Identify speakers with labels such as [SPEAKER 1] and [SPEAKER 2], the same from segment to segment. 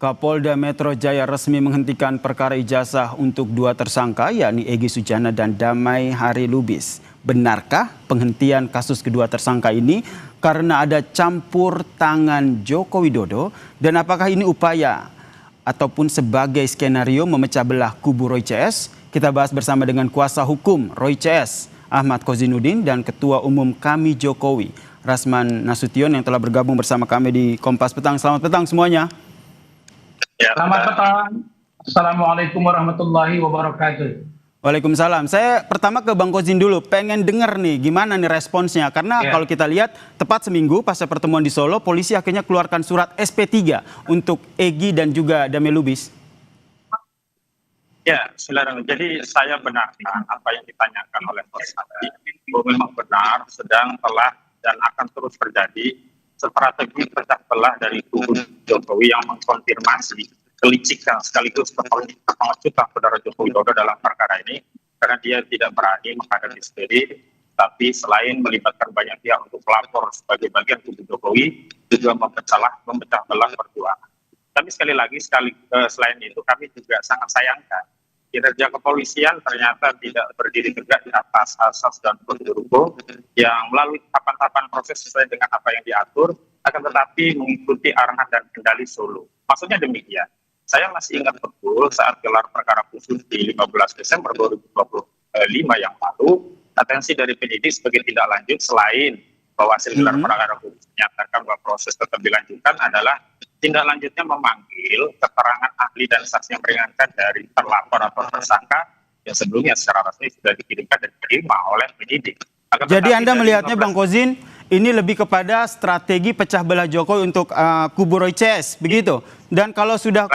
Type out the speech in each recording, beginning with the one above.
[SPEAKER 1] Kapolda Metro Jaya resmi menghentikan perkara ijazah untuk dua tersangka, yakni Egy Sujana dan Damai Hari Lubis. Benarkah penghentian kasus kedua tersangka ini karena ada campur tangan Joko Widodo? Dan apakah ini upaya ataupun sebagai skenario memecah belah kubu Roy CS? Kita bahas bersama dengan kuasa hukum Roy CS, Ahmad Kozinuddin, dan Ketua Umum Kami Jokowi, Rasman Nasution, yang telah bergabung bersama kami di Kompas Petang. Selamat petang semuanya.
[SPEAKER 2] Selamat petang. Assalamualaikum warahmatullahi wabarakatuh.
[SPEAKER 1] Waalaikumsalam. Saya pertama ke Bang Kozin dulu. Pengen denger nih gimana nih responsnya. Karena kalau kita lihat tepat seminggu pasca pertemuan di Solo, polisi akhirnya keluarkan surat SP3 untuk Egy dan juga Damai Lubis.
[SPEAKER 3] Ya, silakan. Jadi saya benarkan apa yang ditanyakan oleh Mas Adi, bahwa memang benar sedang telah dan akan terus terjadi strategi pecah belah dari kubu Jokowi yang mengkonfirmasi kelicikan sekaligus pengecutan saudara Joko Widodo dalam perkara ini, karena dia tidak berani menghadapi sendiri, tapi selain melibatkan banyak pihak untuk melapor sebagai bagian kubu Jokowi, juga memecah belah perjuangan. Tapi sekali lagi, selain itu kami juga sangat sayangkan kinerja kepolisian ternyata tidak berdiri tegak di atas asas dan prosedur hukum yang melalui tahapan-tahapan proses sesuai dengan apa yang diatur, akan tetapi mengikuti arahan dan kendali Solo. Maksudnya demikian. Saya masih ingat betul saat gelar perkara khusus di 15 Desember 2025 yang lalu, atensi dari penyidik sebagai tindak lanjut selain bahwa hasil gelar perkara khusus menyatakan bahwa proses tetap dilanjutkan adalah tindak lanjutnya memanggil keterangan ahli dan saksi yang meringankan dari terlapor atau tersangka yang sebelumnya secara resmi sudah dikirimkan dan diterima oleh penyidik.
[SPEAKER 1] Jadi Anda melihatnya Bang Kozin, ini lebih kepada strategi pecah belah Jokowi untuk kubu Roy CS, begitu? Dan kalau sudah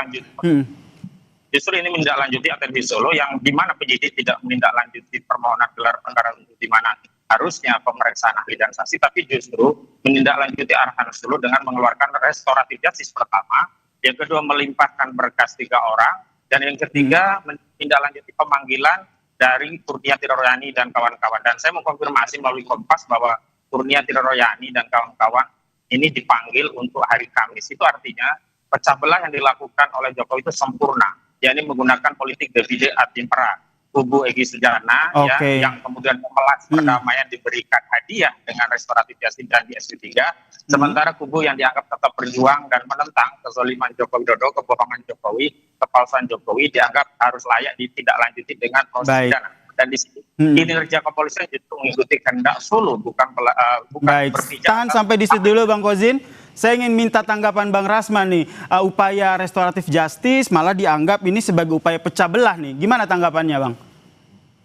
[SPEAKER 3] justru ini menindaklanjuti atensi Solo yang di mana penyidik tidak menindaklanjuti permohonan gelar perkara untuk di mana harusnya pemeriksaan ahli dan saksi, tapi justru menindaklanjuti arahan Solo dengan mengeluarkan restoratif justice pertama, yang kedua melimpahkan berkas 3 orang, dan yang ketiga menindaklanjuti pemanggilan dari Kurnia Royani dan kawan-kawan. Dan saya mengkonfirmasi melalui Kompas bahwa Kurnia Royani dan kawan-kawan ini dipanggil untuk hari Kamis. Itu artinya pecah belah yang dilakukan oleh Jokowi itu sempurna, yakni menggunakan politik divide et impera. Kubu Egy Sujana yang kemudian memelas perdamaian diberikan hadiah dengan restoratif justice dan di SP3, sementara kubu yang dianggap tetap berjuang dan menentang kezaliman Joko Widodo, kebohongan Jokowi, kepalsuan Jokowi dianggap harus layak ditindaklanjuti dengan proses pidana. Dan di sini kinerja kepolisian justru mengikuti kehendak Solo, bukan berpijak.
[SPEAKER 1] Tahan sampai di situ dulu Bang Kozin. Saya ingin minta tanggapan Bang Rasman nih, upaya restoratif justice malah dianggap ini sebagai upaya pecah belah nih. Gimana tanggapannya Bang?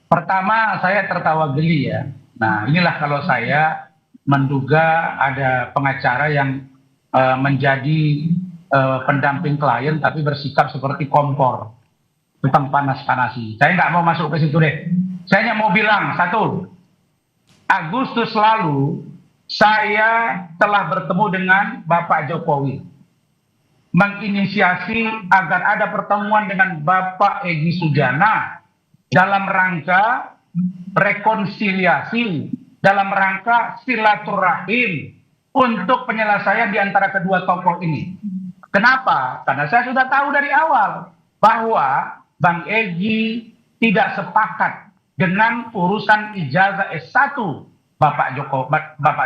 [SPEAKER 2] Pertama, saya tertawa geli ya. Nah, inilah kalau saya menduga ada pengacara yang menjadi pendamping klien tapi bersikap seperti kompor, tukang panas-panasi. Saya nggak mau masuk ke situ deh. Saya hanya mau bilang satu, Agustus lalu saya telah bertemu dengan Bapak Jokowi, menginisiasi agar ada pertemuan dengan Bapak Egy Sujana dalam rangka rekonsiliasi, dalam rangka silaturahim untuk penyelesaian di antara kedua tokoh ini. Kenapa? Karena saya sudah tahu dari awal bahwa Bang Egy tidak sepakat dengan urusan ijazah S1 Bapak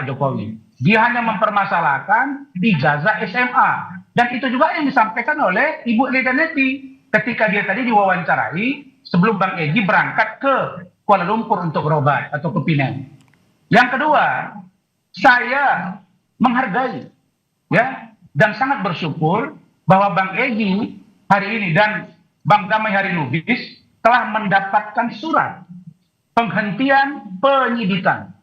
[SPEAKER 2] Jokowi. Dia hanya mempermasalahkan ijazah SMA. Dan itu juga yang disampaikan oleh Ibu Lidaneti ketika dia tadi diwawancarai sebelum Bang Egy berangkat ke Kuala Lumpur untuk berobat atau ke Penang. Yang kedua, saya menghargai ya dan sangat bersyukur bahwa Bang Egy hari ini dan Bang Damai Hari Lubis telah mendapatkan surat penghentian penyidikan.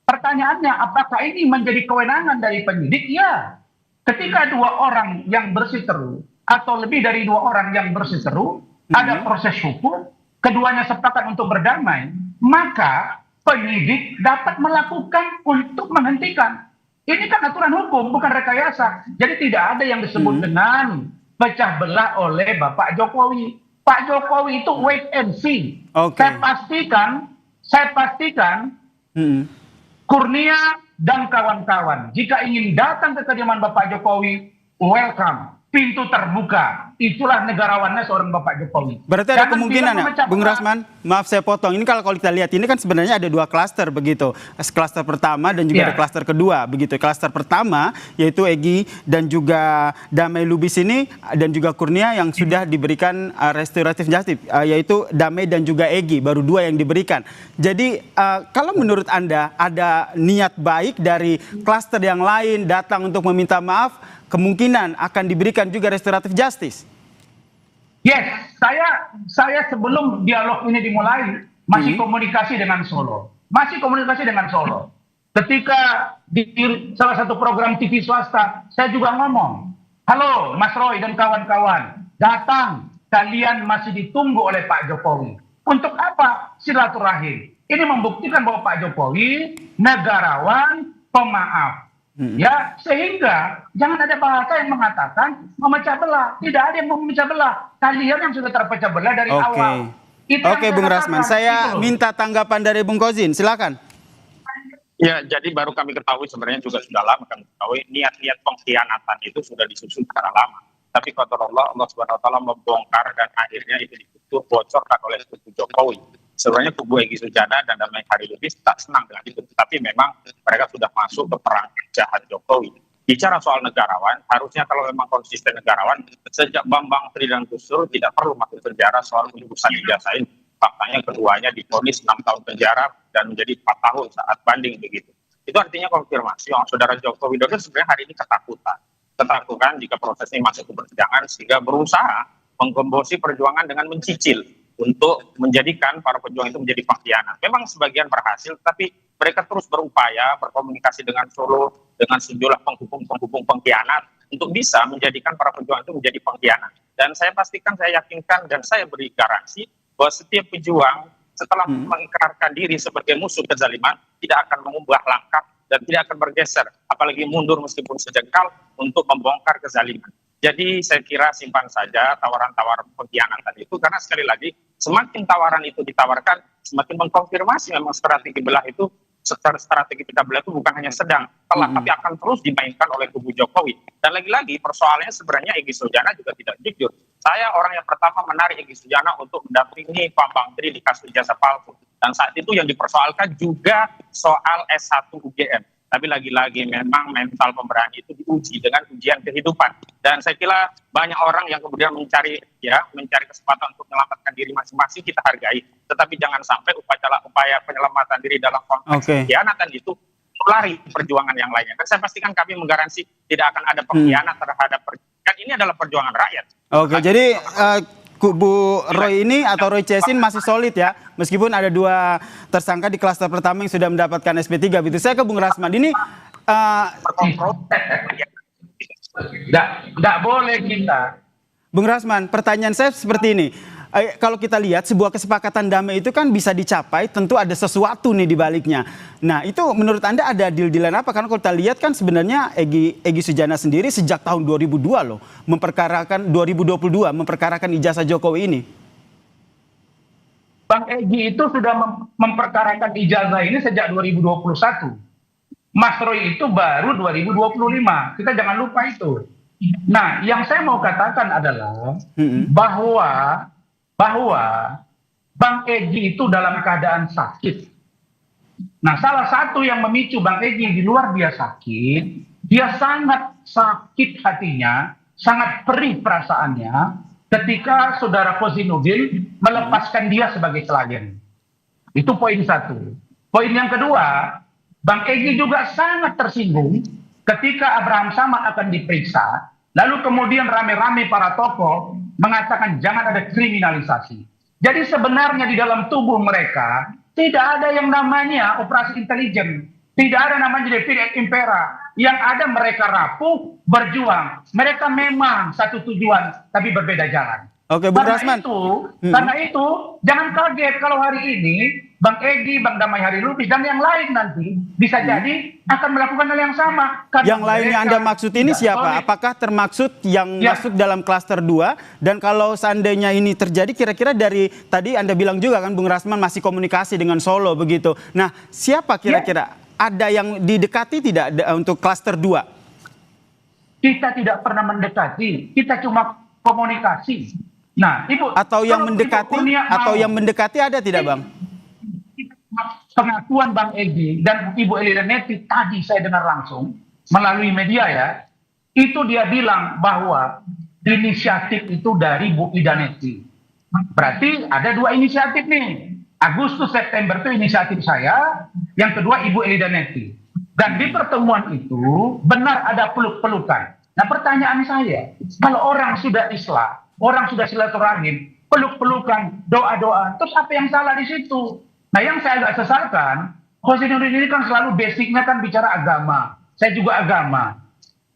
[SPEAKER 2] Pertanyaannya, apakah ini menjadi kewenangan dari penyidik? Ya. Ketika 2 orang yang berseteru atau lebih dari 2 orang yang berseteru, ada proses hukum, keduanya sepakat untuk berdamai, maka penyidik dapat melakukan untuk menghentikan. Ini kan aturan hukum, bukan rekayasa. Jadi tidak ada yang disebut dengan pecah belah oleh Bapak Jokowi. Pak Jokowi itu wait and see. Saya pastikan Kurnia dan kawan-kawan jika ingin datang ke kediaman Bapak Jokowi, welcome. pintu terbuka. Itulah negarawannya seorang Bapak Jokowi.
[SPEAKER 1] Berarti ada
[SPEAKER 2] Jangan
[SPEAKER 1] kemungkinan
[SPEAKER 2] bilang
[SPEAKER 1] ya,
[SPEAKER 2] memecah
[SPEAKER 1] Bung
[SPEAKER 2] belah.
[SPEAKER 1] Rasman, maaf saya potong. Ini kalau kita lihat ini kan sebenarnya ada 2 klaster begitu. Klaster pertama dan juga
[SPEAKER 2] Iya.
[SPEAKER 1] ada klaster kedua begitu. Klaster pertama yaitu Egy dan juga Damai Lubis ini dan juga Kurnia yang sudah diberikan restoratif justice, yaitu Damai dan juga Egy, baru 2 yang diberikan. Jadi kalau menurut Anda ada niat baik dari klaster yang lain datang untuk meminta maaf, kemungkinan akan diberikan juga restoratif justice?
[SPEAKER 2] Yes, saya sebelum dialog ini dimulai masih komunikasi dengan Solo. Ketika di salah satu program TV swasta, saya juga ngomong, halo Mas Roy dan kawan-kawan, datang, kalian masih ditunggu oleh Pak Jokowi. Untuk apa? Silaturahim. Ini membuktikan bahwa Pak Jokowi negarawan, pemaaf. Ya, sehingga jangan ada bahasa yang mengatakan memecah belah. Tidak ada yang mau memecah belah. Kalian yang sudah terpecah belah dari awal.
[SPEAKER 1] Oke, Bung Rasman. Saya minta tanggapan dari Bung Kozin. Silakan.
[SPEAKER 3] Ya, jadi baru kami ketahui, sebenarnya juga sudah lama kami ketahui, niat-niat pengkhianatan itu sudah disusun secara lama. Tapi kata Allah Subhanahu wa taala membongkar dan akhirnya itu dibocorkan oleh kubu Jokowi. Sebenarnya kubu Egy Sujana dan Damai Hari Lubis tak senang dengan itu, tapi memang mereka sudah masuk ke perang jahat Jokowi. Bicara soal negarawan, harusnya kalau memang konsisten negarawan, sejak Bambang Tri dan Gus Dur tidak perlu masuk penjara soal urusan ijazah ini. Faktanya keduanya divonis 6 tahun penjara dan menjadi 4 tahun saat banding begitu. Itu artinya konfirmasi yang saudara Joko Widodo sebenarnya hari ini ketakutan jika proses ini masuk ke persidangan, sehingga berusaha menggembosi perjuangan dengan mencicil untuk menjadikan para pejuang itu menjadi pengkhianat. Memang sebagian berhasil, tapi mereka terus berupaya berkomunikasi dengan Solo, dengan sejumlah penghubung pengkhianat untuk bisa menjadikan para pejuang itu menjadi pengkhianat. Dan saya pastikan, saya yakinkan, dan saya beri garansi bahwa setiap pejuang setelah mengikrarkan diri sebagai musuh kezaliman tidak akan mengubah langkah dan tidak akan bergeser, apalagi mundur meskipun sejengkal untuk membongkar kezaliman. Jadi saya kira simpan saja tawaran-tawaran pengkhianatan itu, karena sekali lagi semakin tawaran itu ditawarkan, semakin mengkonfirmasi memang strategi belah itu, strategi pecah belah itu bukan hanya sedang, telah, tapi akan terus dimainkan oleh kubu Jokowi. Dan lagi-lagi persoalannya sebenarnya Egy Sujana juga tidak jujur. Saya orang yang pertama menarik Egy Sujana untuk mendampingi Bambang Tri di kasus ijazah palsu. Dan saat itu yang dipersoalkan juga soal S1 UGM. Tapi lagi-lagi memang mental pemberani itu diuji dengan ujian kehidupan. Dan saya kira banyak orang yang kemudian mencari kesempatan untuk menyelamatkan diri masing-masing, kita hargai. Tetapi jangan sampai upaya penyelamatan diri dalam konteks pengkhianatan itu lari perjuangan yang lainnya. Dan saya pastikan kami menggaransi tidak akan ada pengkhianat terhadap perjuangan. Ini adalah perjuangan rakyat.
[SPEAKER 1] Oke, jadi kubu Roy ini atau Roy Cesin masih solid ya, meskipun ada 2 tersangka di klaster pertama yang sudah mendapatkan SP3 gitu. Saya ke Bung Rasman ini
[SPEAKER 2] nggak boleh kita.
[SPEAKER 1] Bung Rasman, pertanyaan saya seperti ini. Kalau kita lihat sebuah kesepakatan damai itu kan bisa dicapai, tentu ada sesuatu nih di baliknya. Nah, itu menurut Anda ada deal-dealan apa? Karena kalau kita lihat kan sebenarnya Egy Sujana sendiri sejak tahun 2002 loh, 2022 memperkarakan ijazah Jokowi ini.
[SPEAKER 2] Bang Egy itu sudah memperkarakan ijazah ini sejak 2021. Mas Roy itu baru 2025. Kita jangan lupa itu. Nah, yang saya mau katakan adalah bahwa Bang Egy itu dalam keadaan sakit. Nah, salah satu yang memicu Bang Egy di luar dia sakit, dia sangat sakit hatinya, sangat perih perasaannya ketika saudara Kozinudin melepaskan dia sebagai klien. Itu poin 1. Poin yang kedua, Bang Egy juga sangat tersinggung ketika Abraham Samad akan diperiksa, lalu kemudian rame-rame para tokoh mengatakan jangan ada kriminalisasi. Jadi sebenarnya di dalam tubuh mereka tidak ada yang namanya operasi intelijen, tidak ada namanya Divide et Impera. Yang ada mereka rapuh, berjuang. Mereka memang satu tujuan, tapi berbeda jalan.
[SPEAKER 1] Oke, Bung Rasman.
[SPEAKER 2] Karena itu, jangan kaget kalau hari ini Bang Egy, Bang Damai Hari Lubis, dan yang lain nanti bisa jadi akan melakukan hal yang sama.
[SPEAKER 1] Yang lainnya Anda maksud ini siapa? Apakah termaksud yang masuk dalam klaster 2? Dan kalau seandainya ini terjadi, kira-kira dari tadi Anda bilang juga kan Bung Rasman masih komunikasi dengan Solo begitu. Nah, siapa kira-kira? Ada yang didekati tidak untuk klaster 2?
[SPEAKER 2] Kita tidak pernah mendekati, kita cuma komunikasi. Nah, Ibu,
[SPEAKER 1] Atau yang
[SPEAKER 2] kalau Ibu
[SPEAKER 1] mendekati,
[SPEAKER 2] Kurnia
[SPEAKER 1] atau
[SPEAKER 2] mau
[SPEAKER 1] yang mendekati ada tidak, Bang?
[SPEAKER 2] pengakuan Bang Egy dan Ibu Elidaneti tadi saya dengar langsung melalui media ya, itu dia bilang bahwa inisiatif itu dari Bu Idaneti. Berarti ada dua inisiatif nih. Agustus September itu inisiatif saya, yang kedua Ibu Elidaneti. Dan di pertemuan itu benar ada peluk-pelukan. Nah pertanyaan saya, kalau orang sudah islah, orang sudah silaturahim, peluk-pelukan, doa-doa, terus apa yang salah di situ? Nah yang saya agak sesalkan, Khozinuddin ini kan selalu basicnya kan bicara agama. Saya juga agama.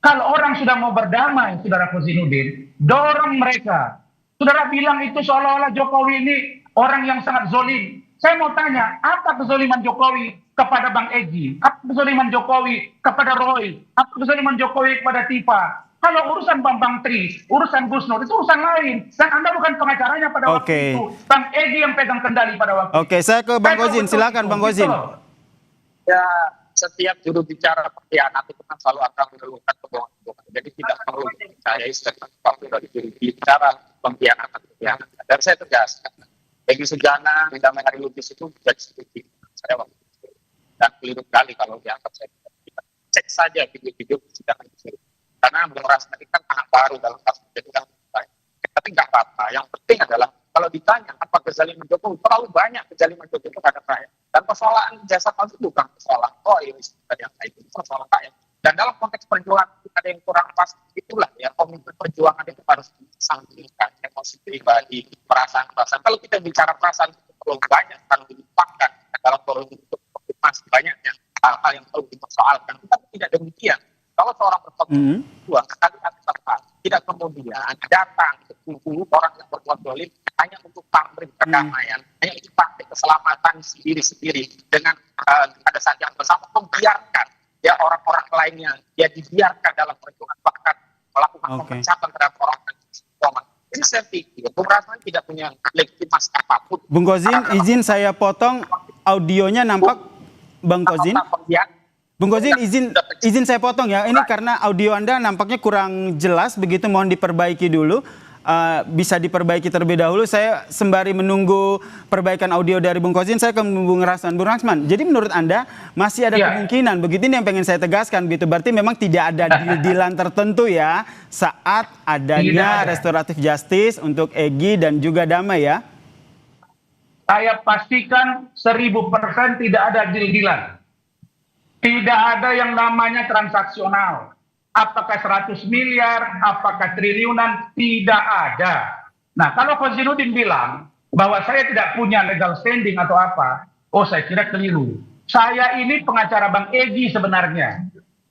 [SPEAKER 2] Kalau orang sudah mau berdamai, Saudara Khozinuddin, dorong mereka. Saudara bilang itu seolah-olah Jokowi ini orang yang sangat zolim. Saya mau tanya, apa kezoliman Jokowi kepada Bang Egy? Apa kezoliman Jokowi kepada Roy? Apa kezoliman Jokowi kepada Tifa? Kalau urusan Bambang Tri, urusan Gus Nur, itu urusan lain. Dan Anda bukan pengacaranya pada waktu itu. Bang Egy yang pegang kendali pada waktu itu.
[SPEAKER 1] Oke, saya ke Bang Kozin. Silakan Bang Kozin.
[SPEAKER 3] Ya, setiap juru bicara pengkhianat itu kan selalu akan mengeluhkan kebohongan. Jadi tidak perlu dipercayai setiap waktu dari juru bicara pengkhianatan. Dan saya tegaskan, Egy Sujana, Damai Hari Lubis itu jadi seperti saya waktu itu. Dan keliru kali kalau dianggap saya tidak. Cek saja video-video persidangan itu. Karena Bung Rasman kan anak baru dalam kasus itu kan baik. Tapi nggak apa-apa. Yang penting adalah kalau ditanya apa kezaliman Jokowi, terlalu banyak kezaliman Jokowi terhadap rakyat. Dan persoalan jasa palsu bukan persoalan yang itu persoalan rakyat. Dan dalam konteks perjuangan ada yang kurang pas, itulah ya komitmen perjuangan itu harus disangsikan emosi pribadi, perasaan. Kalau kita bicara perasaan itu terlalu banyak, terlalu dilupakan dalam forum itu masih banyaknya hal-hal yang perlu dipersoalkan. Tapi tidak demikian. Kalau seorang berjuang sekali-kali tidak kemudian datang ke kubu orang yang berbuat zalim hanya untuk pamrih perdamaian, hanya untuk pakai keselamatan sendiri-sendiri dengan pada saat yang bersama membiarkan ya orang-orang lainnya ya dibiarkan dalam perjuangan bahkan melakukan pemecatan terhadap orang yang ini saya pikir Bung Rasman tidak punya legitimasi apapun.
[SPEAKER 1] Bung Kozin, izin saya potong audionya nampak Bang Kozin. Bung Kozin, izin saya potong ya. Ini karena audio Anda nampaknya kurang jelas, begitu mohon diperbaiki dulu. Bisa diperbaiki terlebih dahulu. Saya sembari menunggu perbaikan audio dari Bung Kozin, saya ke Bung Rasman. Bung Rasman, jadi menurut Anda masih ada kemungkinan, begitu ini yang pengen saya tegaskan, gitu. Berarti memang tidak ada deal-dealan tertentu ya saat adanya restoratif justice untuk Egy dan juga Damai ya?
[SPEAKER 2] Saya pastikan 1000% tidak ada deal-dealan. Tidak ada yang namanya transaksional. Apakah 100 miliar, apakah triliunan, tidak ada. Nah, kalau Khozinuddin bilang bahwa saya tidak punya legal standing atau apa, oh saya kira keliru. Saya ini pengacara Bang Egy sebenarnya.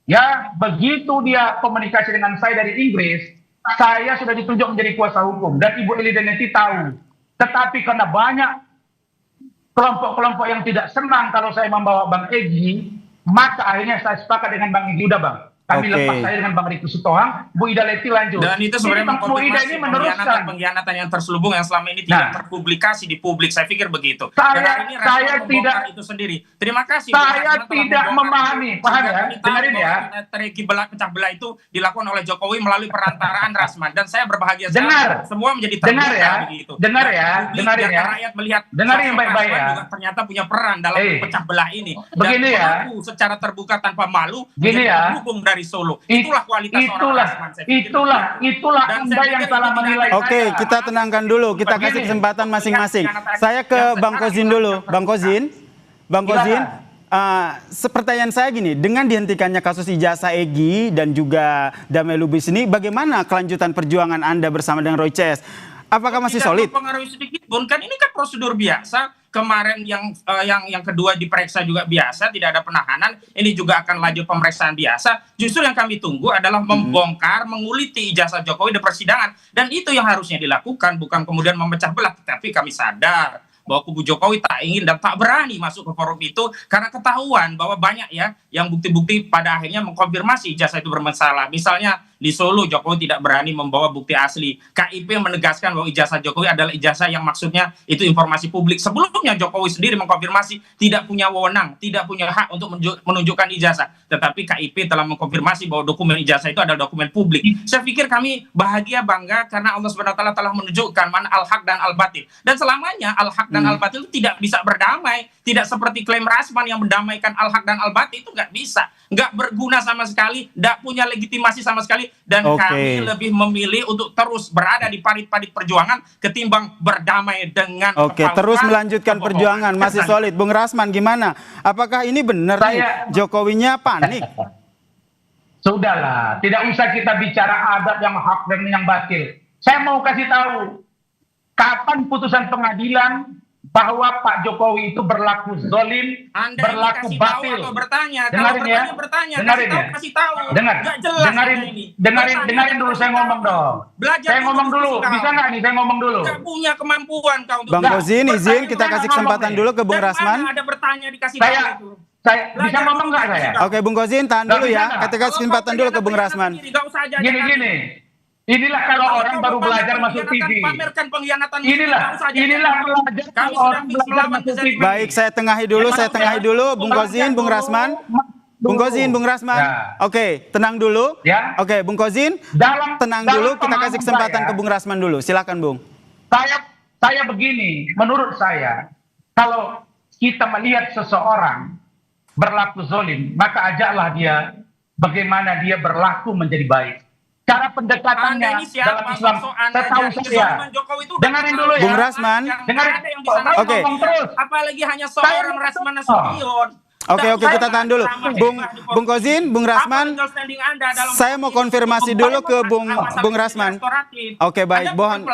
[SPEAKER 2] Ya, begitu dia komunikasi dengan saya dari Inggris, saya sudah ditunjuk menjadi kuasa hukum. Dan Ibu Elidaneti tahu. Tetapi karena banyak kelompok-kelompok yang tidak senang kalau saya membawa Bang Egy, maka akhirnya saya sepakat dengan Bang Egy, udah Bang. Kami lepas saya dengan Bang Riki Sutohang, Bu Ida Leti lanjut.
[SPEAKER 3] Dan itu sebenarnya
[SPEAKER 2] Bu Ida ini meneruskan
[SPEAKER 3] pengkhianatan yang terselubung yang selama ini tidak terpublikasi di publik. Saya pikir begitu.
[SPEAKER 2] Saya tidak
[SPEAKER 3] itu sendiri. Terima kasih.
[SPEAKER 2] Saya tidak memahami. Paham ya? Dengerin ya.
[SPEAKER 3] Strategi pecah belah itu dilakukan oleh Jokowi melalui perantaraan Rasman. Dan saya berbahagia
[SPEAKER 2] sekali.
[SPEAKER 3] Semua menjadi terbuka begitu.
[SPEAKER 2] Dengar ya. Dengerin ya.
[SPEAKER 3] Rakyat melihat.
[SPEAKER 2] Dengerin yang baik-baik ya.
[SPEAKER 3] Juga ternyata punya peran dalam pecah belah ini.
[SPEAKER 2] Begini ya.
[SPEAKER 3] Secara terbuka tanpa malu.
[SPEAKER 2] Gini ya.
[SPEAKER 3] Hukum dari Solo. Itulah kualitas
[SPEAKER 2] itulah Anda yang salah menilai.
[SPEAKER 1] Oke, kita tenangkan dulu. Kita kasih kesempatan masing-masing. Saya ke Bang Kozin dulu. Bang Kozin, pertanyaan saya gini, dengan dihentikannya kasus ijazah Egy dan juga Damai Lubis ini, bagaimana kelanjutan perjuangan Anda bersama dengan Roy CS? Apakah masih solid?
[SPEAKER 3] Tidak mempengaruhi sedikit pun, kan ini kan prosedur biasa. Kemarin yang kedua diperiksa juga biasa, tidak ada penahanan. Ini juga akan lanjut pemeriksaan biasa. Justru yang kami tunggu adalah membongkar, menguliti ijazah Jokowi di persidangan. Dan itu yang harusnya dilakukan, bukan kemudian memecah belah. Tapi kami sadar bahwa kubu Jokowi tak ingin dan tak berani masuk ke forum itu karena ketahuan bahwa banyak ya yang bukti-bukti pada akhirnya mengkonfirmasi ijazah itu bermasalah. Misalnya
[SPEAKER 4] di Solo Jokowi tidak berani membawa bukti asli. KIP menegaskan bahwa ijazah Jokowi adalah ijazah yang maksudnya itu informasi publik. Sebelumnya Jokowi sendiri mengkonfirmasi tidak punya wewenang, tidak punya hak untuk menunjukkan ijazah. Tetapi KIP telah mengkonfirmasi bahwa dokumen ijazah itu adalah dokumen publik. Saya pikir kami bahagia, bangga karena Allah Subhanahu wa taala telah menunjukkan mana al-haq dan al-batil. Dan selamanya al-haq dan al-batil itu tidak bisa berdamai. Tidak seperti klaim Rasman yang mendamaikan al-haq dan al-batil, itu nggak bisa. Nggak berguna sama sekali, nggak punya legitimasi sama sekali. Dan kami lebih memilih untuk terus berada di parit-parit perjuangan ketimbang berdamai dengan
[SPEAKER 1] terus melanjutkan perjuangan. Masih solid. Bung Rasman gimana? Apakah ini benar nih Jokowinya panik?
[SPEAKER 2] Sudahlah, tidak usah kita bicara adab yang hak dan yang batil. Saya mau kasih tahu, kapan putusan pengadilan bahwa Pak Jokowi itu berlaku zalim, berlaku batil. Dengarin ya, dengarin ya. Dengarin dulu saya ngomong dong. Saya ngomong dulu, bisa nggak nih saya ngomong dulu?
[SPEAKER 4] Nggak punya kemampuan kau untuk
[SPEAKER 1] Bang Kozin, izin kita kasih kesempatan dulu ke Bung Rasman.
[SPEAKER 4] Ada bertanya dikasih tahu itu.
[SPEAKER 2] Saya bisa ngomong nggak saya?
[SPEAKER 1] Oke, Bung Kozin tahan dulu ya. Kita kasih kesempatan dulu ke Bung Rasman.
[SPEAKER 2] Gini. Inilah kalau orang baru belajar masuk TV. Inilah belajar kalau orang belajar masuk TV.
[SPEAKER 1] Baik, saya tengahi dulu, Bung Kozin, Bung Rasman. Bung Rasman. Oke, tenang dulu.
[SPEAKER 2] Ya.
[SPEAKER 1] Oke, Bung Kozin, tenang dulu. Kita kasih kesempatan ke Bung Rasman dulu. Silakan, Bung.
[SPEAKER 2] Saya begini, menurut saya, kalau kita melihat seseorang berlaku zalim, maka ajaklah dia bagaimana dia berlaku menjadi baik. Cara pendekatannya dalam Islam, setahu saya. Dengarin dulu ya.
[SPEAKER 1] Bung Rasman.
[SPEAKER 4] Oke. Apalagi hanya seorang Rasman Nasution.
[SPEAKER 1] Oke, kita tahan dulu. Bung Kozin, Bung Rasman. Saya mau konfirmasi dulu ke Bung Rasman. Oke, baik. Mohon.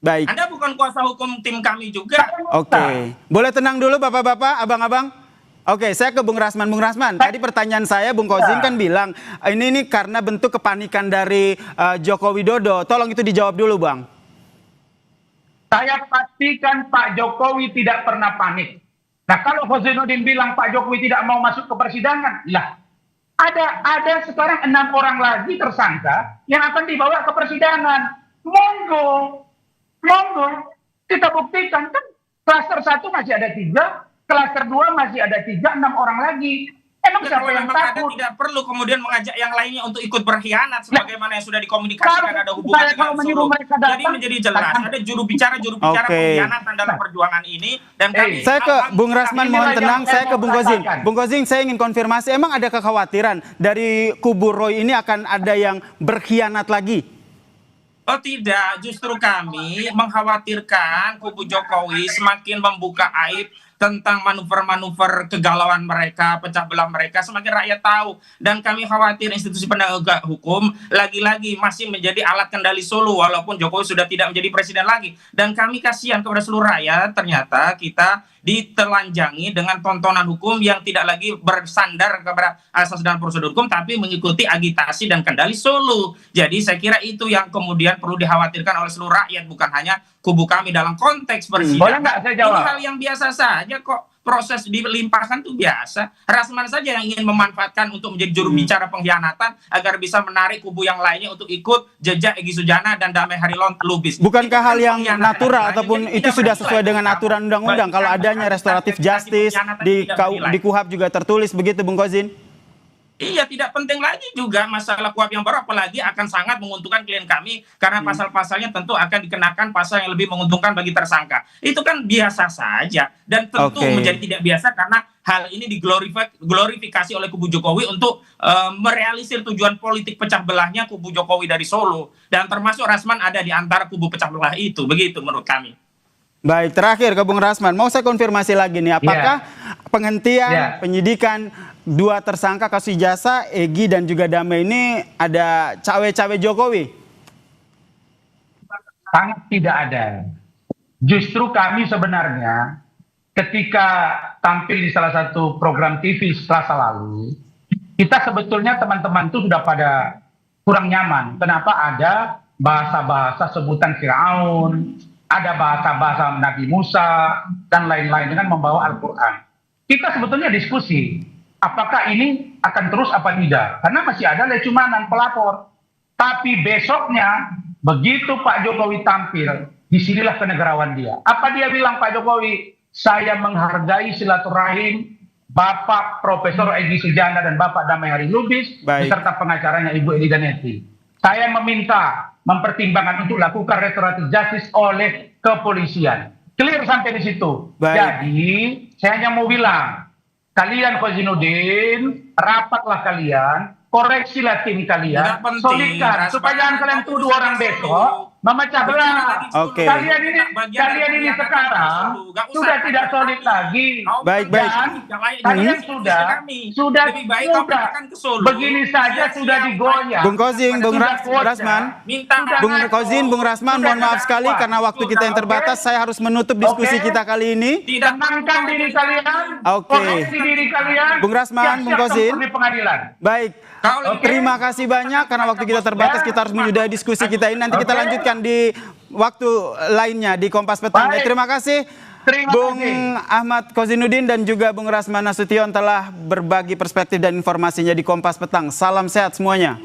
[SPEAKER 1] Baik.
[SPEAKER 4] Anda bukan kuasa hukum tim kami juga.
[SPEAKER 1] Oke. Boleh tenang dulu Bapak-bapak, Abang-abang? Oke, saya ke Bung Rasman. Bung Rasman, tadi pertanyaan saya, Bung Kozin kan bilang, ini karena bentuk kepanikan dari Joko Widodo. Tolong itu dijawab dulu, Bang.
[SPEAKER 2] Saya pastikan Pak Jokowi tidak pernah panik. Nah, kalau Kozainuddin bilang Pak Jokowi tidak mau masuk ke persidangan, lah, ada sekarang 6 orang lagi tersangka yang akan dibawa ke persidangan. Monggo, kita buktikan kan klaster 1 masih ada 3. Klaster 2 masih ada 3, 6 orang lagi. Emang siapa yang takut?
[SPEAKER 4] Anda tidak perlu kemudian mengajak yang lainnya untuk ikut berkhianat sebagaimana yang sudah dikomunikasikan ada hubungan dengan Solo. Jadi menjadi jelas ada juru bicara pengkhianatan dalam perjuangan ini dan kami.
[SPEAKER 1] Saya ke Bung Rasman, mohon tenang. Saya ke Bung Kozin. Bung Kozin, saya ingin konfirmasi. Emang ada kekhawatiran dari kubu Roy ini akan ada yang berkhianat lagi?
[SPEAKER 4] Oh tidak, justru kami mengkhawatirkan kubu Jokowi semakin membuka aib tentang manuver-manuver kegalauan mereka, pecah belah mereka, semakin rakyat tahu. Dan kami khawatir institusi penegak hukum lagi-lagi masih menjadi alat kendali Solo, walaupun Jokowi sudah tidak menjadi presiden lagi. Dan kami kasihan kepada seluruh rakyat, ternyata kita ditelanjangi dengan tontonan hukum yang tidak lagi bersandar kepada asas dan prosedur hukum, tapi mengikuti agitasi dan kendali Solo. Jadi saya kira itu yang kemudian perlu dikhawatirkan oleh seluruh rakyat, bukan hanya kubu kami dalam konteks persidangan. Ini hal yang biasa saja kok. Proses dilimpahkan itu biasa. Rasman saja yang ingin memanfaatkan untuk menjadi juru bicara pengkhianatan agar bisa menarik kubu yang lainnya untuk ikut jejak Egy Sujana dan Damai Harilubis.
[SPEAKER 1] Bukankah hal yang natural ataupun itu sudah sesuai dengan aturan undang-undang kalau adanya restoratif justice di KUHAP juga tertulis begitu, Bung Kozin?
[SPEAKER 4] Iya, tidak penting lagi juga masalah KUHAP yang baru, apalagi akan sangat menguntungkan klien kami karena pasal-pasalnya tentu akan dikenakan pasal yang lebih menguntungkan bagi tersangka. Itu kan biasa saja dan tentu menjadi tidak biasa karena hal ini diglorifikasi oleh kubu Jokowi untuk merealisir tujuan politik pecah belahnya kubu Jokowi dari Solo, dan termasuk Rasman ada di antara kubu pecah belah itu, begitu menurut kami.
[SPEAKER 1] Baik, terakhir ke Bung Rasman, mau saya konfirmasi lagi nih, apakah penghentian penyidikan 2 tersangka kasus ijazah Egy dan juga Damai ini ada cawe-cawe Jokowi?
[SPEAKER 2] Sangat tidak ada. Justru kami sebenarnya ketika tampil di salah satu program TV Selasa lalu, kita sebetulnya teman-teman itu sudah pada kurang nyaman. Kenapa ada bahasa-bahasa sebutan Firaun, ada bahasa-bahasa Nabi Musa, dan lain-lain dengan membawa Al-Quran. Kita sebetulnya diskusi, apakah ini akan terus apa tidak? Karena masih ada lecumanan pelapor. Tapi besoknya begitu Pak Jokowi tampil, disinilah kenegarawan dia. Apa dia bilang Pak Jokowi? Saya menghargai silaturahim Bapak Profesor Egy Sujana dan Bapak Damai Hari Lubis beserta pengacaranya Ibu Edi Ganeti. Saya meminta mempertimbangkan untuk lakukan restoratif justice oleh kepolisian. Clear sampai di situ. Jadi saya hanya mau bilang, kalian Kozinudin, rapatlah kalian, koreksilah tim kalian, solidkan supaya jangan kalian tuduh orang besok memecah belah.
[SPEAKER 1] Oke.
[SPEAKER 2] Kalian ini sekarang sudah tidak solid lagi.
[SPEAKER 1] Baik.
[SPEAKER 2] Kalian sudah begini saja sudah digoyah.
[SPEAKER 1] Bung Kozing, Bung Rasman, Bung Rasman, mohon maaf sekali karena waktu kita yang terbatas, saya harus menutup diskusi kita kali ini.
[SPEAKER 2] Tenangkan diri kalian, koreksi diri kalian.
[SPEAKER 1] Bung Rasman, Bung Kozin.
[SPEAKER 2] Di pengadilan.
[SPEAKER 1] Baik. Terima kasih banyak karena waktu kita terbatas, kita harus menyudahi diskusi kita ini. Nanti kita lanjutkan di waktu lainnya di Kompas Petang. Terima kasih Bung Ahmad Kozinudin dan juga Bung Rasman Nasution telah berbagi perspektif dan informasinya di Kompas Petang. Salam sehat semuanya.